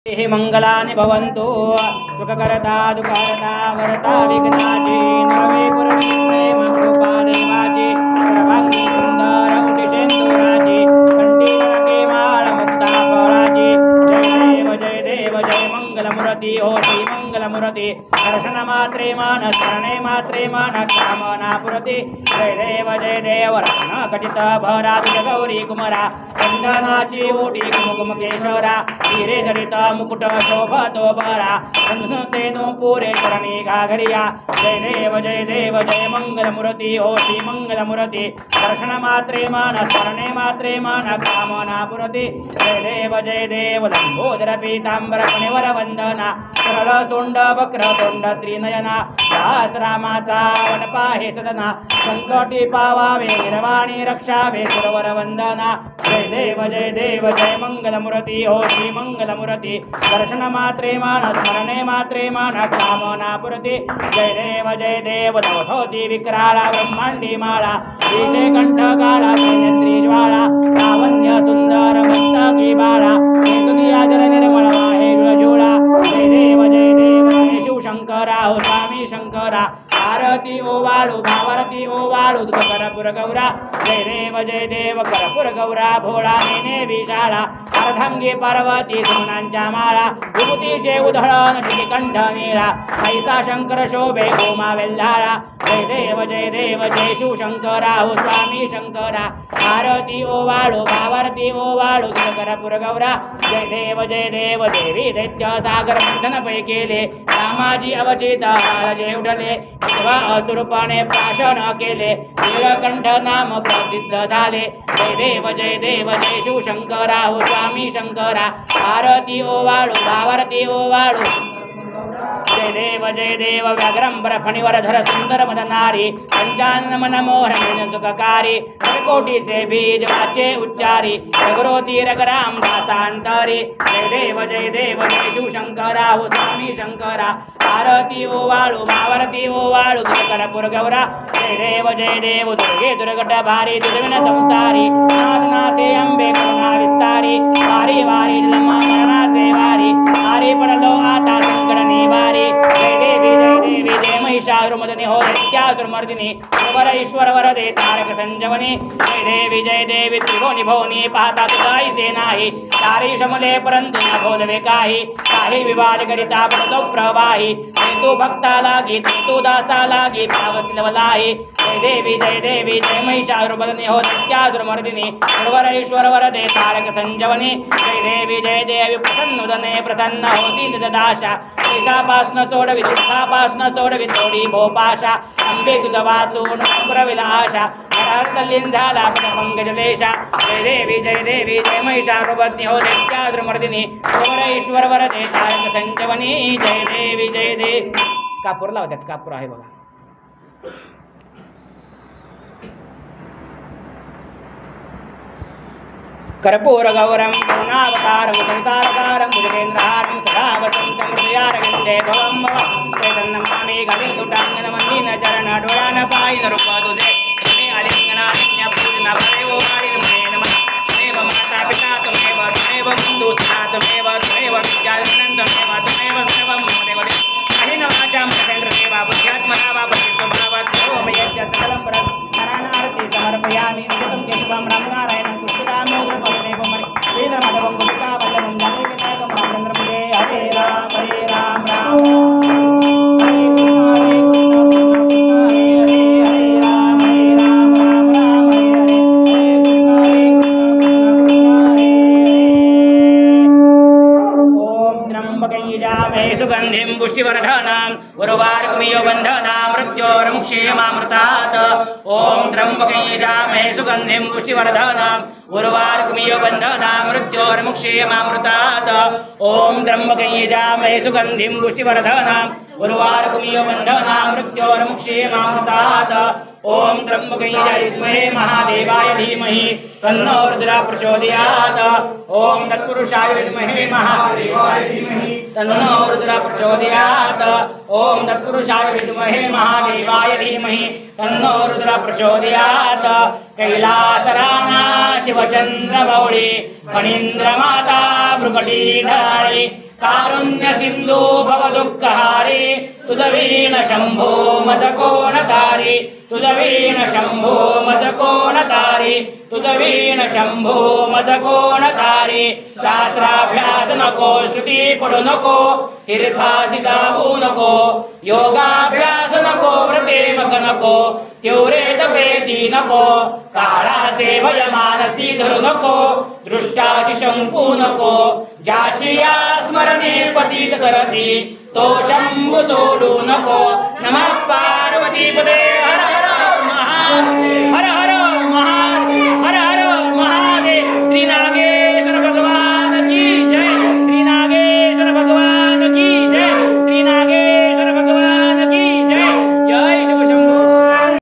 हे मंगलानि भवन्तु सुखकरता दुःखहरता वरता विघ्नाची नरवे पुरवी प्रेम कृपा देवाची सर्वांगी सुंदर उटिशेंदुराची कंठी नळके माळ मुक्ता फळाची जय देव जय मंगलमूर्ती हो श्री मंगलमूर्ती दर्शन मात्रे मन स्मरणे मात्रे मन कामना पुरती जय देव रत्न कटित भरा गौरी कुमरा चंदनाची ओटी कुमकुम केशरा हिरे जडित मुकुट शोभतो बरा तेनो पुरे चरणी घाघरिया जय देव जय मंगलमूर्ती हो श्री मंगलमूर्ती दर्शन मात्रे मन स्मरणे मात्रे मन कामना पुरती जय देव लंबोदर पीतांबर फणिवर वंदना सरळ सोंड वक्र तोंड त्रिनयना सहस्रामाचा वनपाहे सदना संकटी पावावे निर्वाणी रक्षावे सुरवर वंदना जय देव जय मंगलमूर्ती हो श्री मंगलमूर्ती दर्शन मात्रे मन स्मरणे मात्रे मन कामना पुरती जय देव नवथोती विक्राळा ब्रह्मांडी माळा विषय कंठ काळा नेत्री ज्वाळा लावण्य सुंदर मस्तकी बाळा तुझी आदर निर्मळ आहे जुळा जय देव जय शिवशंकरा हो स्वामी शंकरा आरती ओवाळू भावारती ओवाळू करपुर गौरा जय देव करपुर गौरा भोळा नेने विशाळा अर्धांगी पार्वती सोनांच्या माळा विभूतीचे उधळण कंठ नीळा ऐसा शंकर शोभे गोमा वेल्हाळा जय देव जय शिवशंकरा हो स्वामी शंकरा आरती ओवाळू भावारती ओवाळू करपुर गौरा जय देव देवी दैत्य सागर मंथन पै केले रामाजी अवचित जे उठले असुरपणे प्राशन केले नीलकंठ नाम प्रसिद्ध झाले जय देव जय शिवशंकरा हो स्वामी शंकरा आरती ओवाळू भावारती ओवाळू जय देव व्याघ्रंबर फणिवरधर सुंदर मदनारी पंचानन मन मोहन सुखकारी कोटीचे बीज वाचे उच्चारी रघुरोती रघुराम दासांतरी जय देव जय शिवशंकरा हो स्वामी शंकरा आरती ओवाळू भावारती ओवाळू करपुर गौरा जय देव दुर्गे दुर्गट भारी दुर्गन संसारी नाथनाथे अंबे करुणा विस्तारी वारी वारी लम्मा मरणाचे वारी आरे पडलो आता संकट निवारी जय देवी जय महिषासुरमर्दिनी हो नित्यासुरमर्दिनी वर ईश्वर वरदे तारक संजवनी जय देवी त्रिभुवनी भवनी पाहता तुझाईचे नाही तारी शमले परंतु न बोलवे काही विवाद करिता पडतो प्रवाही तू भक्ता लागी तू दासा लागी पावसलवलाही जय देवी जय महिषासुरमर्दिनी हो नित्यासुरमर्दिनी वर ईश्वर वरदे तारक संजवनी जय देवी प्रसन्नुदने प्रसन्न होती निदाशा देशापासनं सोडवी दुःखापासनं सोडवी तोडी भोपाशा अंबे तुझ वाचून प्रविलाशा हरतलीन झाला पंकजलेशा जय देवी जय महिषासुरमर्दिनी हो नित्यासुरमर्दिनी वर ईश्वर वरदे तारक संजवनी जय देव कापूर लावतात कापूर आहे बघा कर्पूर गौरम करुणावतारं संसारकारं भुजगेन्द्रहारं सदा वसन्तं हृदयारविन्दे भवं भवं नमामि गदितुटाङ्गनमन्दिन चरण डोळ्यान पायिन रूप तुझे तुम्ही आलिंगनालिंग पूजना भरेवो वाढीन मुने नमः त्वमेव माता पिता त्वमेव बन्धु सखा त्वमेव विद्यानन्द त्वमेव सर्वं मम देव अहिन वाचा महेन्द्र देवा बुद्ध्यात्मना वा भक्ति स्वभावात् सर्वमयस्य सकलं परं नारायणारती समर्पयामि नित्यं केशवं रामनारायणं कृष्णदामोदरं वसुदेवं श्रीधरमाधवं गोपिकावल्लभं जानकीनायकं रामचन्द्रमुखे हरे राम राम हरे सुगंधिं पुष्टिवर्धनां उर्वारुकमियो बन्धनां मृत्योर्मुक्षेमामृतात् ॐ त्र्यम्बकं यजामहे सुगन्धिं पुष्टिवर्धनां उर्वारुकमियो बन्धनां मृत्योर्मुक्षेमामृतात् ॐ त्र्यम्बकं यजामहे सुगन्धिं पुष्टिवर्धनां उर्वारुकमियो बन्धनां मृत्योर्मुक्षेमामृतात् ओम त्र्यंबकं विद्महे महादेवाय धीमहि तन्नो रुद्रः प्रचोदयात् ओम तत्पुरुषाय विद्महे महादेवाय धीमहि तन्नो रुद्रः प्रचोदयात् ओम तत्पुरुषाय विद्महे महादेवाय धीमहि तन्नो रुद्रः प्रचोदयात् कैलासराना शिवचंद्रमौळी फणीन्द्रमाता भृकटीधराणि कारुण्य सिंधू भव दुःखहारी तुझ वीण शंभो मज कोण तारी तुझ वीण शंभो मज कोण तारी तुझ वीण शंभो मज कोण तारी शास्त्राभ्यास नको श्रुती पडू नको तीर्थासी जाऊ नको योगाभ्यास नको व्रते मग नको तेवढे तपेती नको काळाचे भय मानसी धरू नको दृष्टाची शंकू नको ज्याची या स्मरणे पतित करती तो शंभू सोडू नको नमः पार्वती पदे हर हर महादेव हर हर